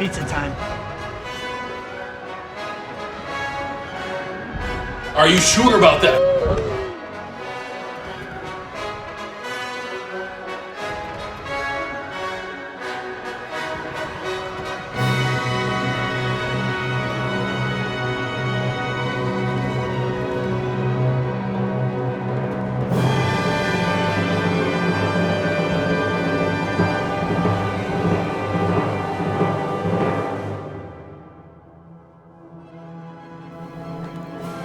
Pizza time. Are you sure about that?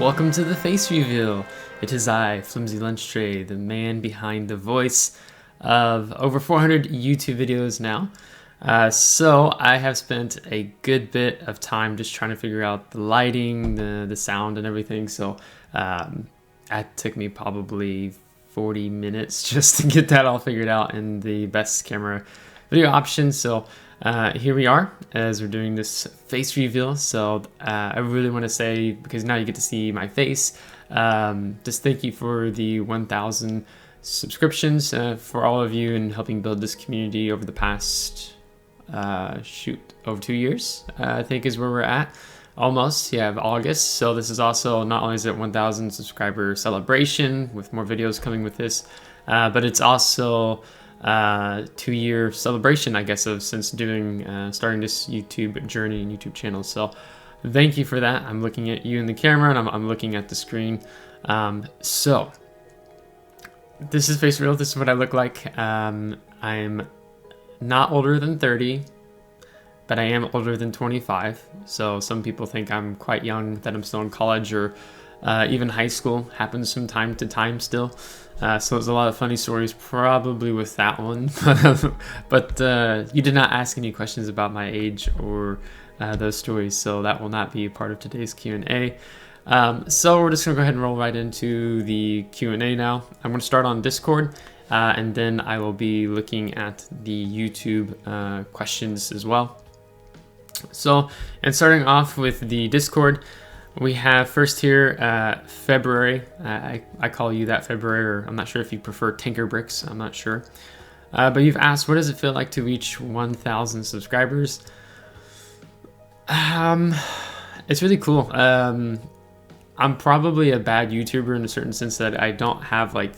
Welcome to the Face Reveal. It is I, FlimsyLunchTray, the man behind the voice of over 400 YouTube videos now. So I have spent a good bit of time just trying to figure out the lighting, the sound and everything. So that took me probably 40 minutes just to get that all figured out and the best camera video option. So here we are as we're doing this face reveal. So I really want to say, because now you get to see my face, just thank you for the 1,000 subscriptions for all of you and helping build this community over the past over 2 years, I think is where we're at. Almost, yeah, August. So this is also, not only is it 1,000 subscriber celebration with more videos coming with this, but it's also 2-year celebration, I guess, of since starting this YouTube journey and YouTube channel. So thank you for that. I'm looking at you in the camera and I'm looking at the screen. So this is Face Reveal. This is what I look like. I'm not older than 30, but I am older than 25. So some people think I'm quite young, that I'm still in college or even high school. Happens from time to time still. So there's a lot of funny stories probably with that one. But you did not ask any questions about my age or those stories, so that will not be a part of today's Q&A. So we're just going to go ahead and roll right into the Q&A now. I'm going to start on Discord, and then I will be looking at the YouTube questions as well. So, and starting off with the Discord, we have first here February. I call you that, February, or I'm not sure if you prefer Tinker Bricks. I'm not sure. But you've asked, what does it feel like to reach 1,000 subscribers? It's really cool. I'm probably a bad YouTuber in a certain sense that I don't have I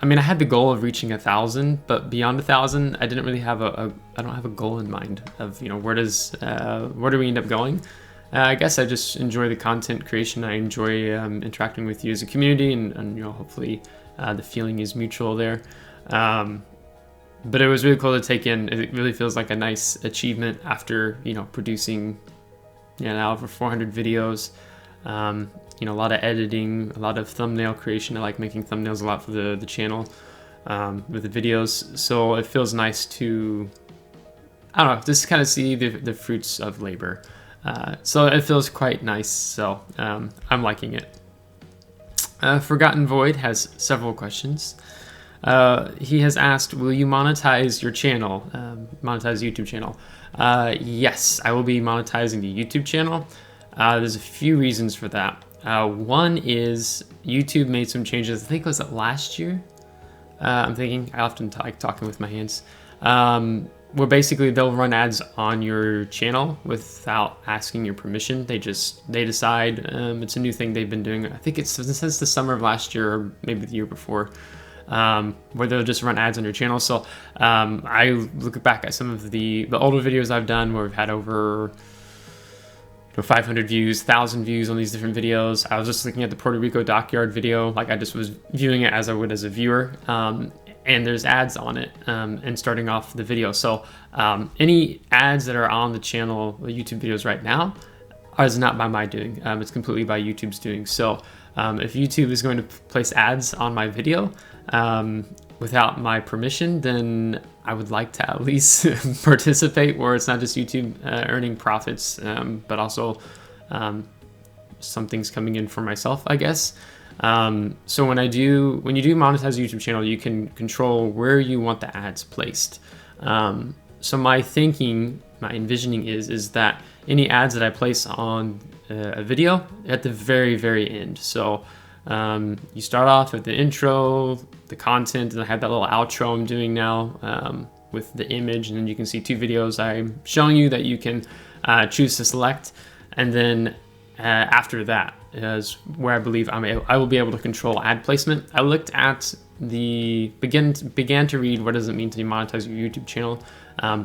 had the goal of reaching 1,000, but beyond 1,000, I didn't really have I don't have a goal in mind of, where do we end up going? I guess I just enjoy the content creation. I enjoy interacting with you as a community, and hopefully the feeling is mutual there. But it was really cool to take in. It really feels like a nice achievement after producing now over 400 videos. A lot of editing, a lot of thumbnail creation. I like making thumbnails a lot for the channel with the videos. So it feels nice to, just kind of see the fruits of labor. So it feels quite nice. So I'm liking it. Forgotten Void has several questions. He has asked, will you monetize your channel, monetize the YouTube channel? Yes, I will be monetizing the YouTube channel. There's a few reasons for that. One is YouTube made some changes. I think was it last year? I'm thinking, I often like talking with my hands. Where basically they'll run ads on your channel without asking your permission. They decide. It's a new thing they've been doing. I think it's since the summer of last year, or maybe the year before, where they'll just run ads on your channel. So I look back at some of the older videos I've done where we've had over 500 views, 1,000 views on these different videos. I was just looking at the Puerto Rico dockyard video. I just was viewing it as I would as a viewer. And there's ads on it and starting off the video. So any ads that are on the channel, the YouTube videos right now, is not by my doing. It's completely by YouTube's doing. So if YouTube is going to place ads on my video without my permission, then I would like to at least participate where it's not just YouTube earning profits, but also some things coming in for myself, I guess. So when you do monetize a YouTube channel, you can control where you want the ads placed. So my envisioning is that any ads that I place on a video at the very, very end. So you start off with the intro, the content, and I have that little outro I'm doing now, with the image, and then you can see 2 videos I'm showing you that you can choose to select. And then after that is where I believe I will be able to control ad placement. I looked at the began to read what does it mean to monetize your YouTube channel,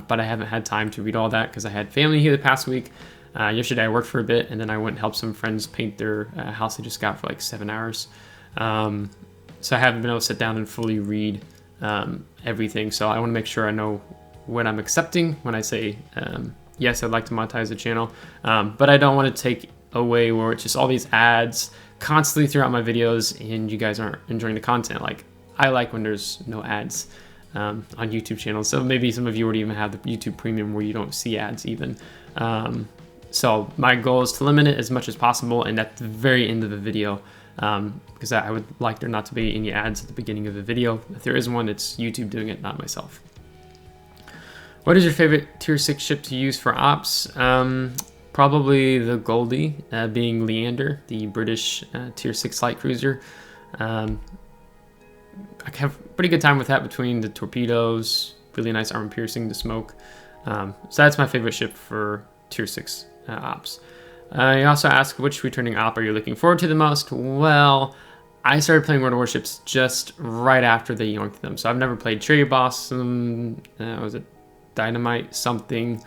but I haven't had time to read all that because I had family here the past week. Yesterday I worked for a bit, and then I went and helped some friends paint their house they just got for like 7 hours. So I haven't been able to sit down and fully read everything. So I want to make sure I know what I'm accepting when I say yes, I'd like to monetize the channel, but I don't want to take away where it's just all these ads constantly throughout my videos and you guys aren't enjoying the content. Like, I like when there's no ads on YouTube channels. So maybe some of you already even have the YouTube Premium where you don't see ads even. So my goal is to limit it as much as possible, and at the very end of the video, because I would like there not to be any ads at the beginning of the video. If there is one, it's YouTube doing it, not myself. What is your favorite tier 6 ship to use for ops? Probably the Goldie, being Leander, the British tier 6 light cruiser. I have a pretty good time with that between the torpedoes, really nice armor piercing, the smoke. So that's my favorite ship for tier 6 ops. You also ask, which returning op are you looking forward to the most? Well, I started playing World of Warships just right after they yoinked them. So I've never played Cherry Blossom, was it Dynamite something?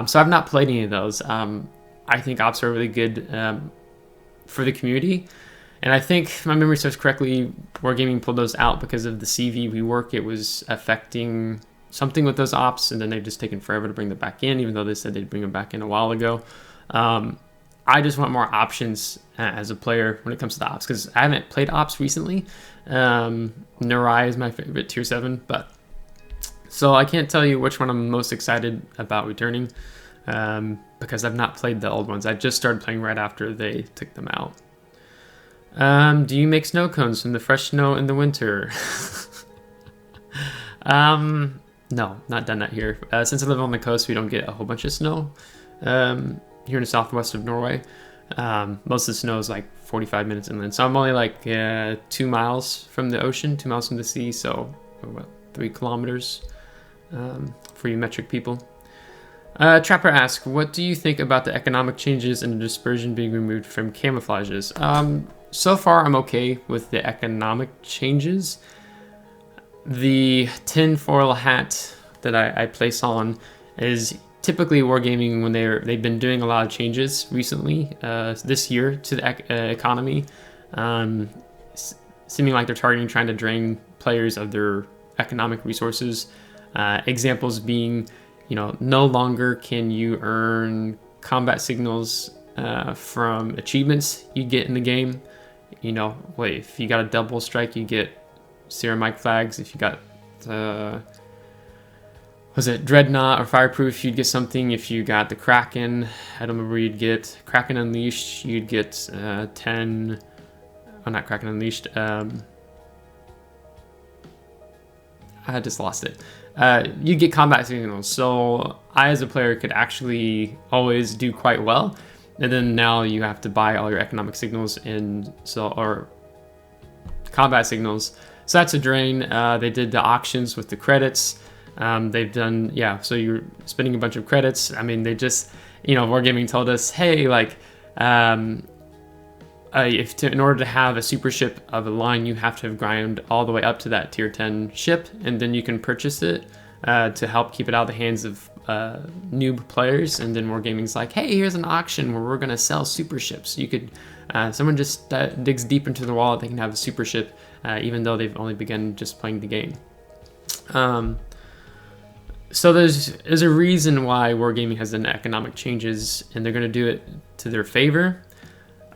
So I've not played any of those. I think ops are really good for the community. And I think, if my memory serves correctly, Wargaming pulled those out because of the CV rework. It was affecting something with those ops, and then they've just taken forever to bring them back in, even though they said they'd bring them back in a while ago. I just want more options as a player when it comes to the ops, because I haven't played ops recently. Narai is my favorite tier 7, but so I can't tell you which one I'm most excited about returning, because I've not played the old ones. I just started playing right after they took them out. Do you make snow cones from the fresh snow in the winter? No, not done that here. Since I live on the coast, we don't get a whole bunch of snow here in the southwest of Norway. Most of the snow is like 45 minutes inland. So I'm only like 2 miles from the ocean, 2 miles from the sea. So what, 3 kilometers for you metric people. Trapper asks, what do you think about the economic changes and the dispersion being removed from camouflages? So far, I'm okay with the economic changes. The tinfoil hat that I place on is typically Wargaming when they've been doing a lot of changes recently this year to the economy, seeming like they're trying to drain players of their economic resources. Examples being, no longer can you earn combat signals from achievements you get in the game. If you got a double strike, you get ceramic flags. If you got was it Dreadnought or Fireproof, you'd get something. If you got the Kraken, I don't remember, you'd get Kraken Unleashed, you'd get 10, oh, not Kraken Unleashed, I just lost it. You get combat signals, so I as a player could actually always do quite well, and then now you have to buy all your economic signals or combat signals, so that's a drain. They did the auctions with the credits. They've done, so you're spending a bunch of credits. I mean, they just, Wargaming told us, hey, in order to have a super ship of a line, you have to have grind all the way up to that tier 10 ship, and then you can purchase it to help keep it out of the hands of noob players. And then Wargaming's like, hey, here's an auction where we're gonna sell super ships. You could, someone just digs deep into the wallet, they can have a super ship, even though they've only begun just playing the game. So there's a reason why Wargaming has done economic changes, and they're going to do it to their favor.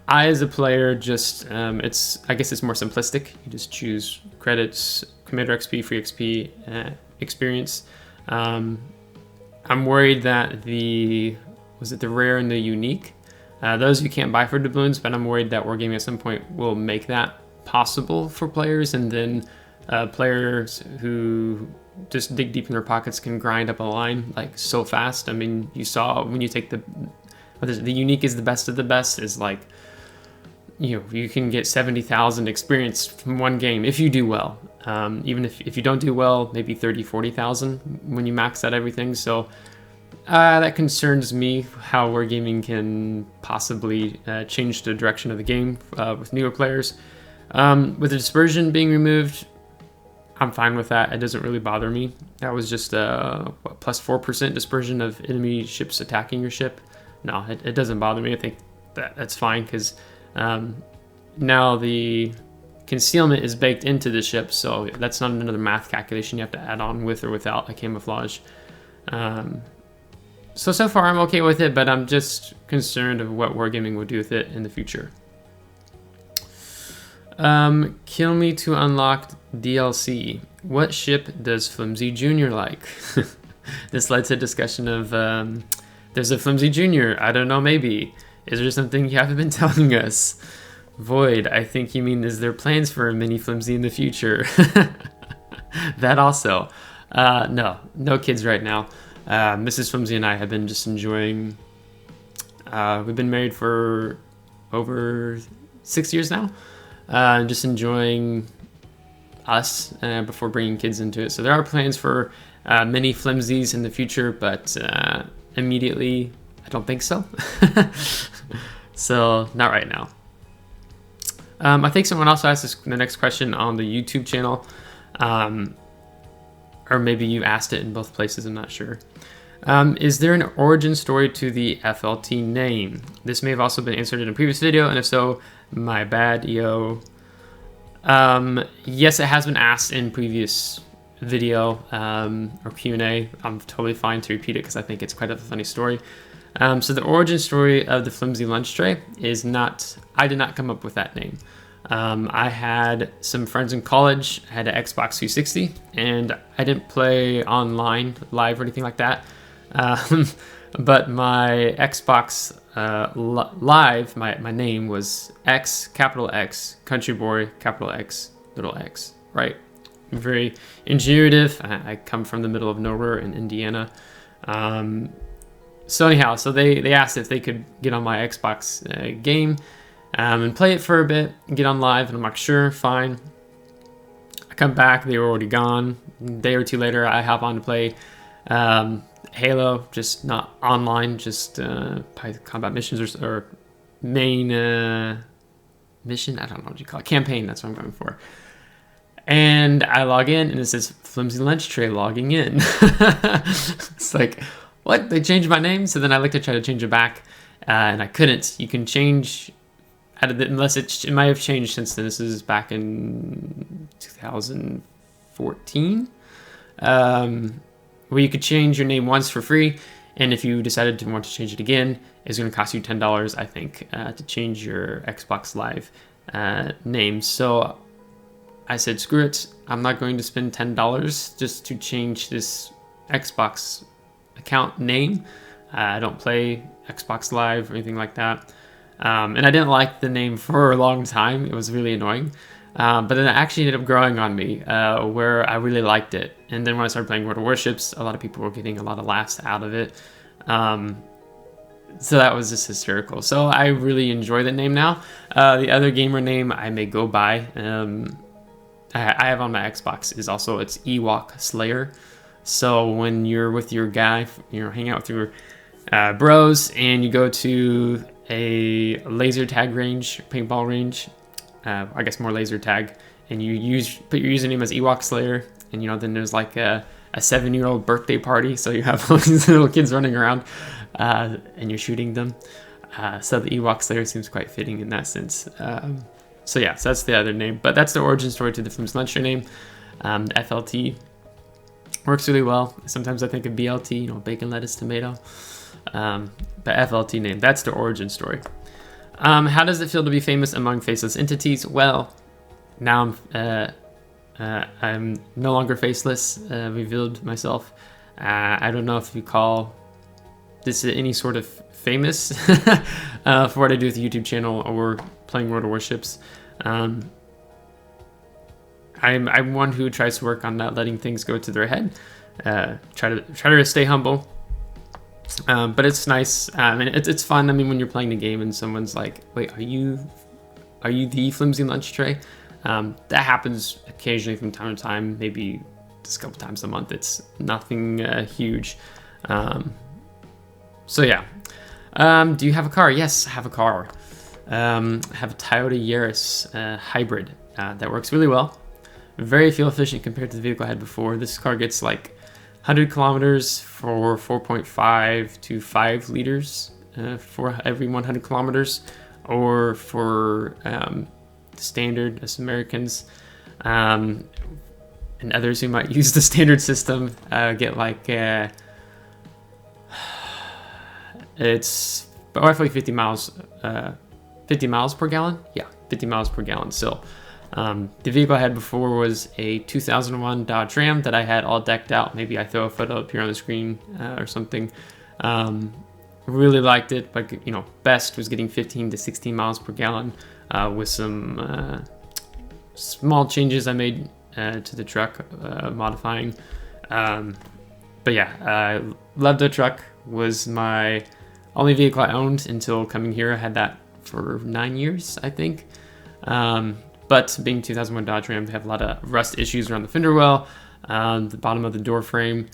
I, as a player, just I guess it's more simplistic. You just choose credits, Commander XP, free XP, experience. I'm worried that the rare and the unique, those you can't buy for doubloons, but I'm worried that Wargaming at some point will make that possible for players, and then players who just dig deep in their pockets can grind up a line like so fast. I mean, you saw when you take the unique is the best of the best, is like, you can get 70,000 experience from one game if you do well. Even if you don't do well, maybe 30, 40,000 when you max out everything. So that concerns me how wargaming can possibly change the direction of the game with newer players. With the dispersion being removed, I'm fine with that. It doesn't really bother me. That was just plus 4% dispersion of enemy ships attacking your ship. No, it doesn't bother me. I think that's fine because now the concealment is baked into the ship, so that's not another math calculation you have to add on with or without a camouflage. So far I'm okay with it, but I'm just concerned of what wargaming will do with it in the future. Kill me to unlock DLC. What ship does Flimsy Jr. like? This led to a discussion of there's a Flimsy Jr. I don't know, maybe. Is there something you haven't been telling us? Void, I think you mean is there plans for a mini Flimsy in the future? That also. No kids right now. Mrs. Flimsy and I have been just enjoying, we've been married for over 6 years now. Just enjoying us before bringing kids into it. So there are plans for mini Flimsies in the future, but immediately I don't think so. So not right now. I think someone also asked the next question on the YouTube channel, or maybe you asked it in both places, I'm not sure. Is there an origin story to the FLT name? This may have also been answered in a previous video, and if so, my bad, yo. Yes, it has been asked in previous video or Q&A. I'm totally fine to repeat it because I think it's quite a funny story. So the origin story of the FlimsyLunchTray is not, I did not come up with that name. I had some friends in college, I had an Xbox 360, and I didn't play online, live or anything like that. But my Xbox Live, my name was X, capital X, Country Boy, capital X, little x, right? Very ingenuitive. I come from the middle of nowhere in Indiana. So anyhow, so they asked if they could get on my Xbox game and play it for a bit, and get on live, and I'm like, sure, fine. I come back, they were already gone. A day or two later, I hop on to play Halo, just not online, just combat missions or main mission, I don't know what you call it, campaign, that's what I'm going for. And I log in, and it says FlimsyLunchTray logging in. It's like, what? They changed my name? So then I looked to try to change it back, and I couldn't. You can change, unless it might have changed since then. This is back in 2014. Where you could change your name once for free, and if you decided to want to change it again, it's going to cost you $10, I think, to change your Xbox Live name. So I said, screw it, I'm not going to spend $10 just to change this Xbox account name. I don't play Xbox Live or anything like that. And I didn't like the name for a long time. It was really annoying. But then it actually ended up growing on me, where I really liked it. And then when I started playing World of Warships, a lot of people were getting a lot of laughs out of it. So that was just hysterical. So I really enjoy the name now. The other gamer name I may go by, I have on my Xbox, is also, it's Ewok Slayer. So when you're with your guy, hang out with your bros, and you go to a laser tag range, paintball range, I guess more laser tag, and you put your username as Ewok Slayer, and then there's like a 7-year-old birthday party, so you have all these little kids running around, and you're shooting them. So the Ewok Slayer seems quite fitting in that sense. So yeah, so that's the other name, but that's the origin story to the FlimsyLunchTray name. FLT works really well. Sometimes I think of BLT, bacon, lettuce, tomato. But FLT name, that's the origin story. How does it feel to be famous among faceless entities? Well, now I'm no longer faceless, revealed myself. I don't know if you call this any sort of famous for what I do with the YouTube channel or playing World of Warships. I'm one who tries to work on not letting things go to their head. Try to stay humble. But it's nice. It's fun. When you're playing the game and someone's like, "Wait, are you the FlimsyLunchTray?" That happens occasionally from time to time, maybe just a couple times a month. It's nothing huge. So yeah. Do you have a car? Yes, I have a car. I have a Toyota Yaris hybrid that works really well. Very fuel efficient compared to the vehicle I had before. This car gets like 100 kilometers for 4.5 to 5 liters for every 100 kilometers, or for standard, as Americans, and others who might use the standard system get like it's roughly 50 miles per gallon. Yeah, 50 miles per gallon. So the vehicle I had before was a 2001 Dodge Ram that I had all decked out. Maybe I throw a photo up here on the screen or something. Really liked it, but best was getting 15 to 16 miles per gallon with some small changes I made to the truck, modifying. But yeah, I loved the truck. Was my only vehicle I owned until coming here. I had that for 9 years, I think. But being 2001 Dodge Ram, they have a lot of rust issues around the fender well, the bottom of the door frame.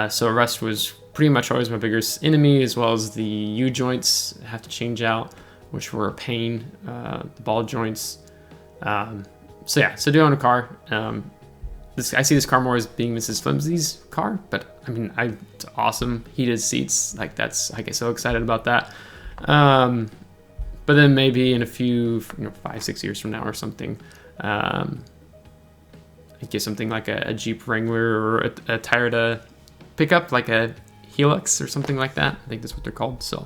So rust was pretty much always my biggest enemy, as well as the U-joints I have to change out, which were a pain, the ball joints. So yeah, so do own a car. I see this car more as being Mrs. Flimsy's car, but I mean, it's awesome. Heated seats, like I get so excited about that. But then maybe in a few, 5-6 years from now or something, I get something like a Jeep Wrangler or a Toyota pickup, like a Helix or something like that. I think that's what they're called. So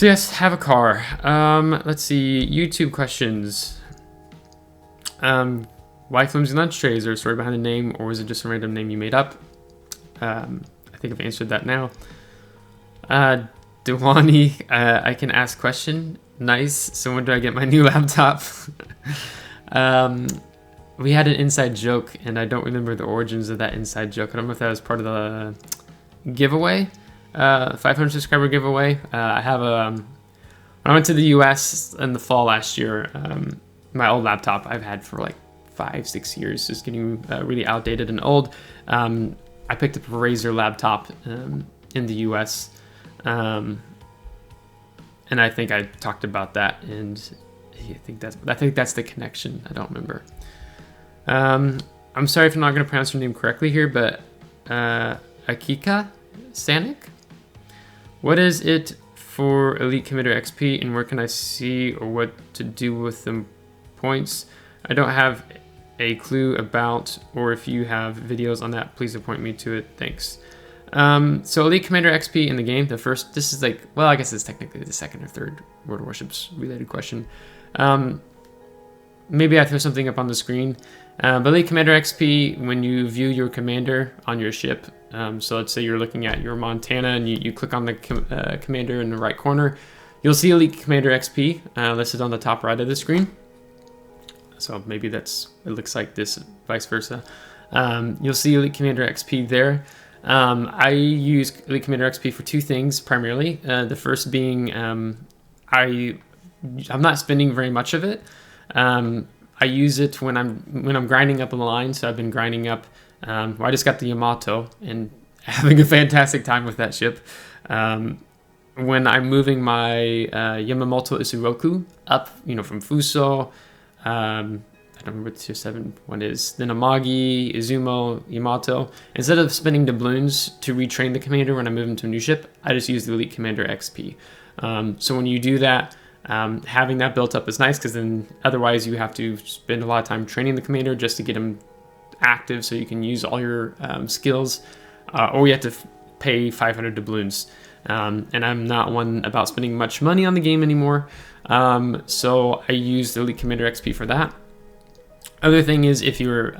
yes, have a car. Let's see, YouTube questions. Why FlimsyLunchTray? Is there a story behind the name, or was it just a random name you made up? I think I've answered that now. Dewani, I can ask question. Nice. So when do I get my new laptop? We had an inside joke, and I don't remember the origins of that inside joke. I don't know if that was part of the giveaway, 500 subscriber giveaway. I have when I went to the US in the fall last year, my old laptop I've had for like 5-6 years, just getting really outdated and old. I picked up a Razer laptop in the US, and I think I talked about that, and I think that's the connection. I don't remember. I'm sorry if I'm not going to pronounce your name correctly here, but Akika Sanik? What is it for Elite Commander XP, and where can I see or what to do with the points? I don't have a clue about, or if you have videos on that, please point me to it. Thanks. So Elite Commander XP in the game, this is like, well, I guess it's technically the second or third World of Warships related question. Maybe I throw something up on the screen. But Elite Commander XP, when you view your commander on your ship, so let's say you're looking at your Montana and you click on the commander in the right corner, you'll see Elite Commander XP listed on the top right of the screen. So maybe it looks like this, vice versa. You'll see Elite Commander XP there. I use Elite Commander XP for two things primarily. The first being I'm not spending very much of it. I use it when I'm grinding up a line. So I've been grinding up. I just got the Yamato and having a fantastic time with that ship. When I'm moving my Yamamoto Isuroku up, from Fuso. I don't remember what the tier 7 one is. Then Amagi, Izumo, Yamato. Instead of spending doubloons to retrain the commander when I move into a new ship, I just use the Elite Commander XP. So when you do that, having that built up is nice, because then otherwise you have to spend a lot of time training the commander just to get him active so you can use all your skills, or you have to pay 500 doubloons. And I'm not one about spending much money on the game anymore. So I use the Elite Commander XP for that. Other thing is, if you're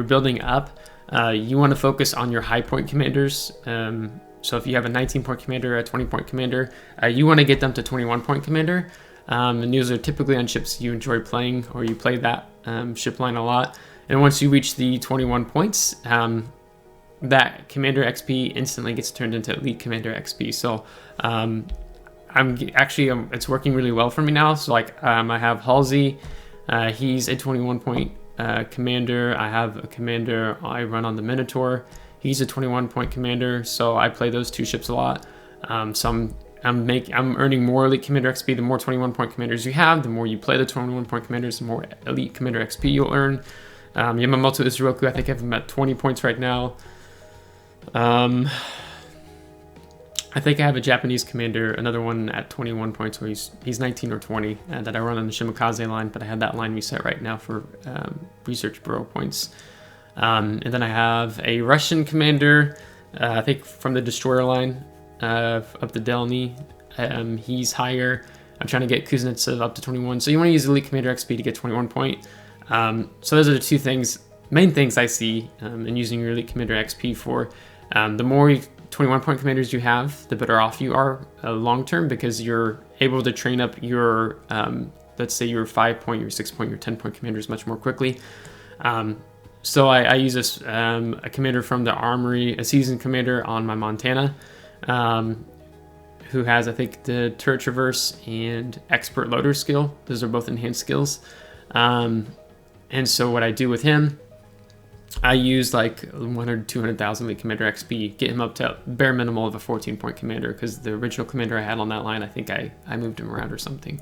building up, you want to focus on your high point commanders. So if you have a 19-point commander, a 20-point commander, you want to get them to 21-point commander. And these are typically on ships you enjoy playing, or you play that ship line a lot. And once you reach the 21 points, that Commander XP instantly gets turned into Elite Commander XP. So it's working really well for me now. So like I have Halsey, He's a 21 point commander. I have a commander I run on the Minotaur. He's a 21 point commander, so I play those two ships a lot. So I'm earning more elite commander XP. The more 21 point commanders you have, the more you play the 21 point commanders, the more elite commander XP you'll earn. Yamamoto Isoroku, I think I have him at 20 points right now. I think I have a Japanese commander, another one at 21 points, so he's 19 or 20 that I run on the Shimakaze line, but I have that line reset right now for Research Bureau points. And then I have a Russian commander, I think from the Destroyer line up to Delny. He's higher. I'm trying to get Kuznetsov up to 21. So you want to use Elite Commander XP to get 21 point. So those are the two main things I see in using your Elite Commander XP for. The more 21 point commanders you have, the better off you are long term, because you're able to train up your, let's say your 5 point, your 6 point, your 10 point commanders much more quickly. So I use this a commander from the Armory, a seasoned commander on my Montana, who has, I think, the turret traverse and expert loader skill. Those are both enhanced skills. And so what I do with him, I use like 100, 200,000 elite commander XP, get him up to bare minimal of a 14 point commander, because the original commander I had on that line, I think I moved him around or something.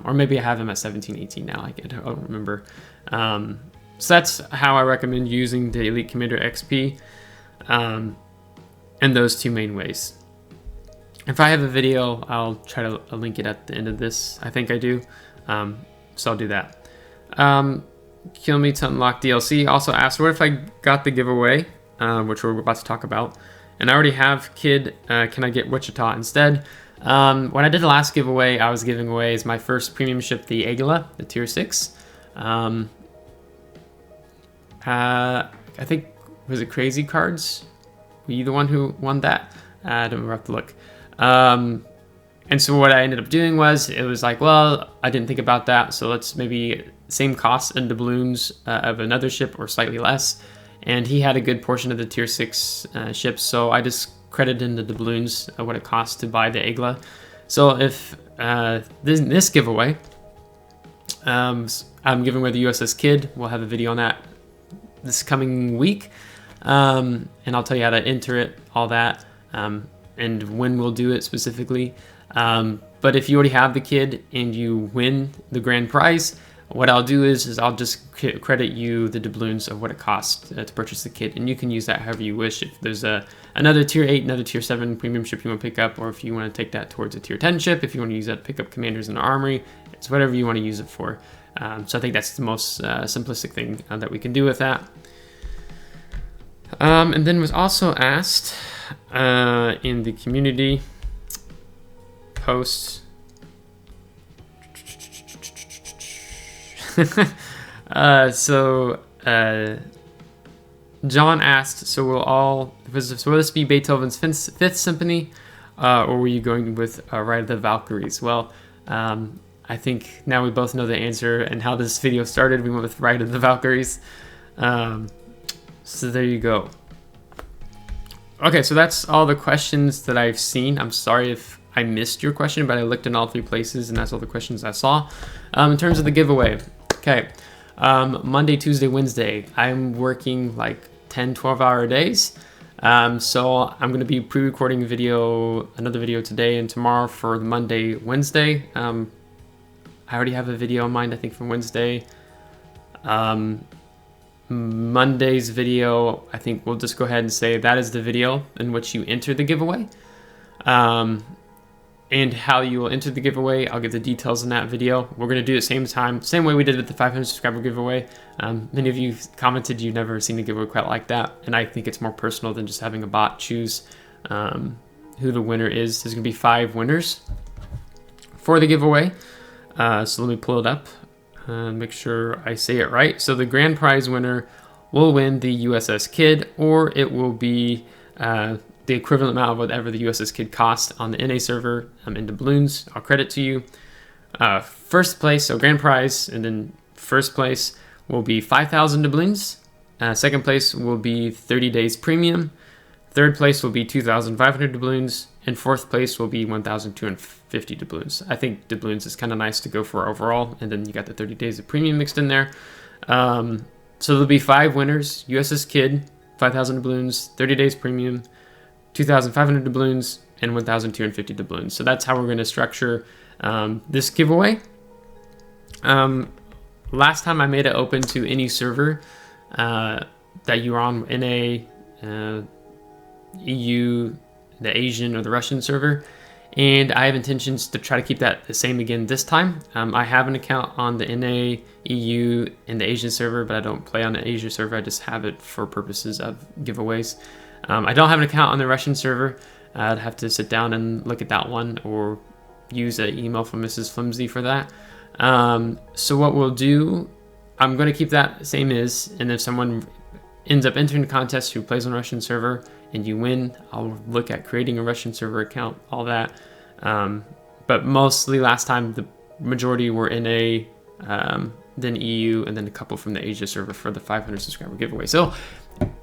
Or maybe I have him at 17, 18 now, I don't remember. So that's how I recommend using the elite commander XP in those two main ways. If I have a video, I'll try to link it at the end of this. I think I do. So I'll do that. Kill Me to Unlock DLC also asked, what if I got the giveaway, which we're about to talk about, and I already have Kid, can I get Wichita instead? When I did the last giveaway, I was giving away as my first premium ship, the Aigla, the tier 6. I think, was it Crazy Cards? Were you the one who won that? I don't remember, I have to look. And so what I ended up doing was, it was like, well, I didn't think about that, so let's maybe same cost in doubloons of another ship or slightly less. And he had a good portion of the tier 6 ships, so I just credited in the doubloons what it costs to buy the Aigla. So if this giveaway, I'm giving away the USS Kid. We'll have a video on that this coming week, and I'll tell you how to enter it, all that, and when we'll do it specifically. But if you already have the Kid and you win the grand prize, what I'll do is I'll just credit you the doubloons of what it costs to purchase the kit, and you can use that however you wish. If there's another tier 8, another tier 7 premium ship you want to pick up, or if you want to take that towards a tier 10 ship, if you want to use that to pick up commanders in the armory, it's whatever you want to use it for. So I think that's the most simplistic thing that we can do with that. And then was also asked in the community post. John asked, so will this be Beethoven's Fifth Symphony, or were you going with Ride of the Valkyries? Well, I think now we both know the answer and how this video started. We went with Ride of the Valkyries. So there you go. Okay, so that's all the questions that I've seen. I'm sorry if I missed your question, but I looked in all 3 places and that's all the questions I saw. In terms of the giveaway, okay, Monday, Tuesday, Wednesday, I'm working like 10, 12-hour days. So I'm going to be pre-recording another video today and tomorrow for the Monday, Wednesday. I already have a video in mind, I think, for Wednesday. Monday's video, I think we'll just go ahead and say that is the video in which you enter the giveaway. And how you will enter the giveaway, I'll get the details in that video. We're going to do it same way we did with the 500 subscriber giveaway. Many of you commented you've never seen a giveaway quite like that, and I think it's more personal than just having a bot choose who the winner is. There's going to be 5 winners for the giveaway. So let me pull it up and make sure I say it right. So the grand prize winner will win the USS Kid, or it will be the equivalent amount of whatever the USS Kid cost on the NA server in doubloons. I'll credit to you. First place, so grand prize, and then first place will be 5,000 doubloons. Second place will be 30 days premium. Third place will be 2,500 doubloons. and 4th place will be 1,250 doubloons. I think doubloons is kind of nice to go for overall, and then you got the 30 days of premium mixed in there. So there'll be 5 winners: USS Kid, 5,000 doubloons, 30 days premium, 2,500 doubloons, and 1,250 doubloons. So that's how we're going to structure this giveaway. Last time I made it open to any server that you were on, NA, EU, the Asian or the Russian server, and I have intentions to try to keep that the same again this time. I have an account on the NA, EU, and the Asian server, but I don't play on the Asia server. I just have it for purposes of giveaways. I don't have an account on the Russian server. I'd have to sit down and look at that one, or use an email from Mrs. Flimsy for that. So what we'll do, I'm going to keep that same as, and if someone ends up entering the contest who plays on a Russian server and you win, I'll look at creating a Russian server account, all that. But mostly last time the majority were NA, then EU, and then a couple from the Asia server for the 500 subscriber giveaway. So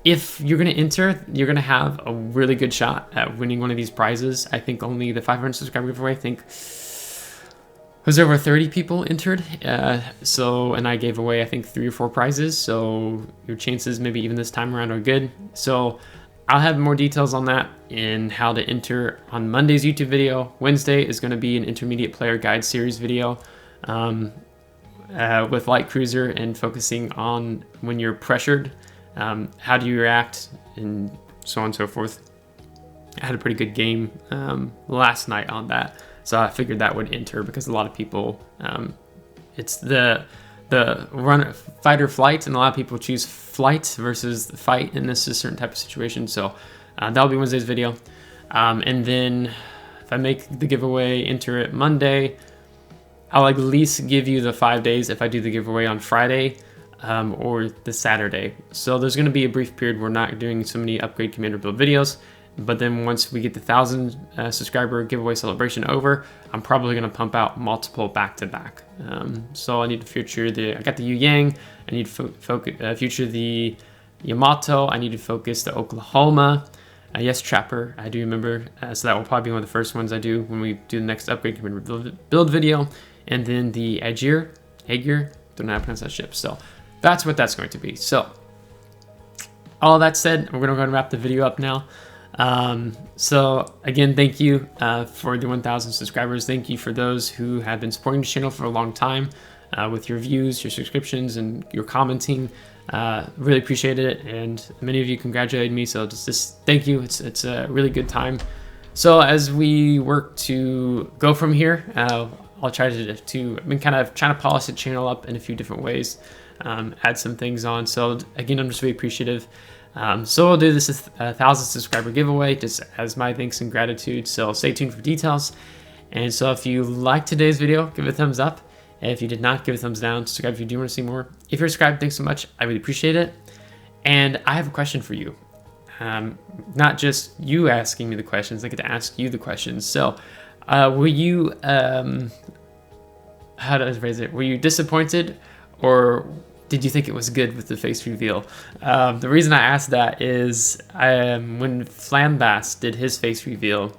if you're going to enter, you're going to have a really good shot at winning one of these prizes. I think only the 500 subscriber giveaway, I think was over 30 people entered. And I gave away, I think, 3 or 4 prizes. So your chances maybe even this time around are good. So I'll have more details on that and how to enter on Monday's YouTube video. Wednesday is going to be an intermediate player guide series video with Light Cruiser, and focusing on when you're pressured, how do you react, and so on and so forth. I had a pretty good game last night on that, so I figured that would enter because a lot of people, it's the run, fight or flight, and a lot of people choose flight versus the fight in this certain type of situation. So that'll be Wednesday's video. And then if I make the giveaway, enter it Monday, I'll at least give you the 5 days if I do the giveaway on Friday or the Saturday. So there's going to be a brief period we're not doing so many upgrade commander build videos. But then once we get the 1,000 subscriber giveaway celebration over, I'm probably going to pump out multiple back-to-back. So I need to feature I got the Yu Yang, I need to feature the Yamato, I need to focus the Oklahoma, yes, Trapper, I do remember. So that will probably be one of the first ones I do when we do the next upgrade commander build video. And then the Aegir, don't know how to pronounce that ship. So that's what that's going to be. So all that said, we're going to go and wrap the video up now. So again, thank you for the 1,000 subscribers. Thank you for those who have been supporting the channel for a long time with your views, your subscriptions, and your commenting. Really appreciated it, and many of you congratulated me, so just thank you. It's a really good time. So as we work to go from here, I'll try to I've been kind of trying to polish the channel up in a few different ways, add some things on. So again, I'm just really appreciative. So we'll do this 1,000 subscriber giveaway just as my thanks and gratitude. So stay tuned for details. And so if you liked today's video, give it a thumbs up. And if you did not, give it a thumbs down. Subscribe if you do want to see more. If you're subscribed, thanks so much. I really appreciate it. And I have a question for you. Not just you asking me the questions, I get to ask you the questions. So were you, how do I phrase it? Were you disappointed, or did you think it was good with the face reveal? The reason I asked that is when Flambast did his face reveal,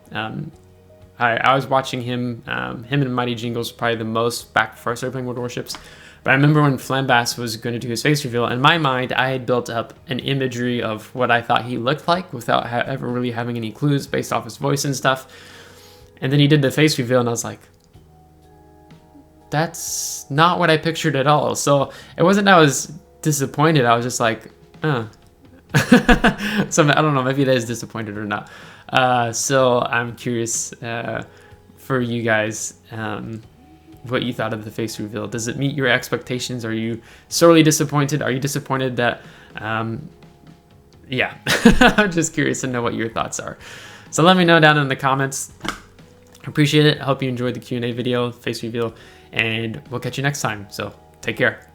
I was watching him and Mighty Jingles probably the most back before I started playing World Warships. But I remember when Flambast was going to do his face reveal, in my mind, I had built up an imagery of what I thought he looked like without ever really having any clues based off his voice and stuff. And then he did the face reveal, and I was like, that's not what I pictured at all. So it wasn't that I was disappointed, I was just like, So I don't know, maybe that is disappointed or not. So I'm curious for you guys, what you thought of the face reveal. Does it meet your expectations? Are you sorely disappointed? Are you disappointed that, yeah, I'm just curious to know what your thoughts are. So let me know down in the comments. Appreciate it. I hope you enjoyed the Q&A video, face reveal, and we'll catch you next time. So take care.